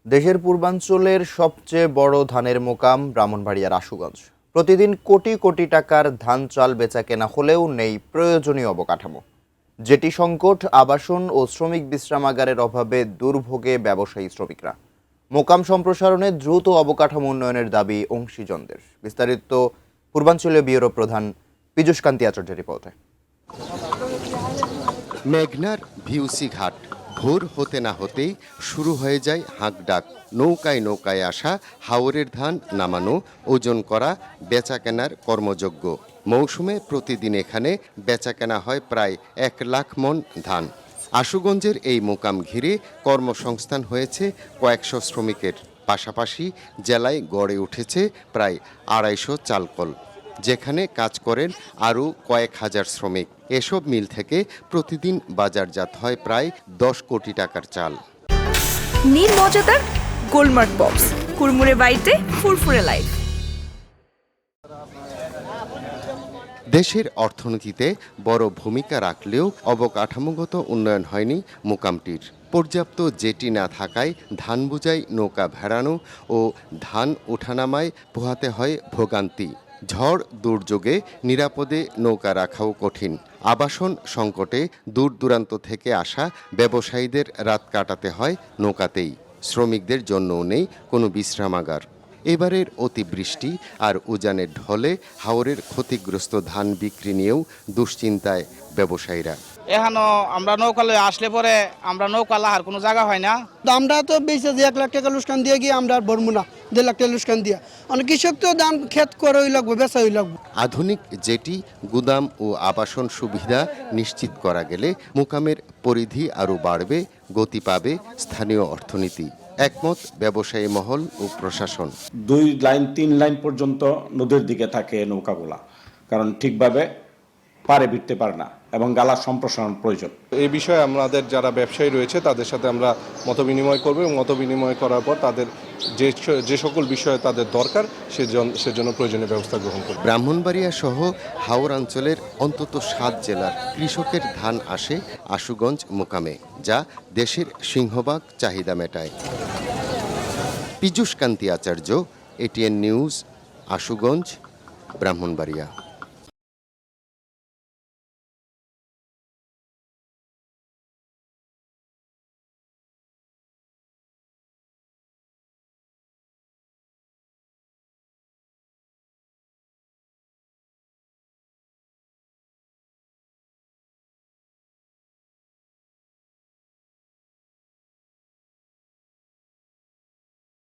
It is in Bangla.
দেশের পূর্বাঞ্চলের সবচেয়ে বড় ধানের মোকাম ব্রাহ্মণবাড়িয়ার আশুগঞ্জ। প্রতিদিন কোটি কোটি টাকার ধান চাল বেচাকেনা হলেও নেই প্রয়োজনীয় অবকাঠামো। জেটি সংকট, আবাসন ও শ্রমিক বিশ্রামাগারের অভাবে দুর্ভোগে ব্যবসায়ী শ্রমিকরা। মোকাম সম্প্রসারণে দ্রুত অবকাঠামো উন্নয়নের দাবি অংশীজনদের। বিস্তারিত পূর্বাঞ্চলীয় ব্যুরো প্রধান পীযূষ কান্তি আচার্যের রিপোর্টে। মেঘনার ভিউসি ঘাট ভোর হতে না হতেই শুরু হয়ে যায় হাঁক ডাক। নৌকায় নৌকায় আসা হাওরের ধান নামানো, ওজন করা, বেচাকেনার কর্মযোগ্য। মৌসুমে প্রতিদিন এখানে বেচাকেনা হয় প্রায় 1 লাখ মণ ধান। আশুগঞ্জের এই মোকাম ঘিরে কর্মসংস্থান হয়েছে কয়েকশো শ্রমিকের। পাশাপাশি জেলায় গড়ে উঠেছে প্রায় 250 চালকল, যেখানে কাজ করেন আরও কয়েক হাজার শ্রমিক। এসব মিল থেকে প্রতিদিন বাজারজাত হয় প্রায় 10 কোটি টাকার চাল। নীল মজাদার গোলমার্ক বক্স, কুরমুরে বাইটে ফুরফুরে লাইফ। দেশের অর্থনীতিতে বড় ভূমিকা রাখলেও অবকাঠামোগত উন্নয়ন হয়নি মোকামটির। পর্যাপ্ত জেটি না থাকায় ধান বোঝাই নৌকা ভেড়ানো ও ধান ওঠানামায় পোহাতে হয় ভোগান্তি। ঝড় দুর্যোগে নিরাপদে নৌকা রাখাও কঠিন। আবাসন সংকটে দূর দূরান্ত থেকে আসা ব্যবসায়ীদের রাত কাটাতে হয় নৌকাতেই। শ্রমিকদের জন্যও নেই কোনো বিশ্রামাগার। এবারের অতিবৃষ্টি আর উজানের ঢলে হাওরের ক্ষতিগ্রস্ত ধান বিক্রি নিয়েও দুশ্চিন্তায় ব্যবসায়ীরা। এখানো আমরা নৌকা লয়ে আসলে পরে আমরা নৌকা লাহার কোনো জায়গা হয় না। আমরা তো বেশি যে 1 লাখ টাকা লুস্কান দিয়ে গিয়ে আমরা আর ভরবো না, 1.5 লাখ টাকা লুস্কান দিয়া। অনেক কৃষক তো ধান ক্ষেত করে লাগবে, বেচা লাগবে। আধুনিক জেটি, গুদাম ও আবাসন সুবিধা নিশ্চিত করা গেলে মোকামের পরিধি আরও বাড়বে, গতি পাবে স্থানীয় অর্থনীতি। একমত ব্যবসায়ী মহল ও প্রশাসন। 2 লাইন 3 লাইন পর্যন্ত নদীর দিকে থাকে নৌকাগুলা, কারণ ঠিকভাবে পারে ভিড়তে পারে না এবং গালা সম্প্রসারণ প্রয়োজন। এই বিষয়ে আমাদের যারা ব্যবসায়ী রয়েছে তাদের সাথে আমরা মতবিনিময় করব এবং মতবিনিময় করার পর তাদের যে সকল বিষয়ে তাদের দরকার সেজন্য প্রয়োজনীয় ব্যবস্থা গ্রহণ করব। ব্রাহ্মণবাড়িয়া সহ হাওর অঞ্চলের অন্তত 7 জেলার কৃষকের ধান আসে আশুগঞ্জ মোকামে, যা দেশের সিংহভাগ চাহিদা মেটায়। পীযূষ কান্তি আচার্য, এটিএন নিউজ, আশুগঞ্জ, ব্রাহ্মণবাড়িয়া।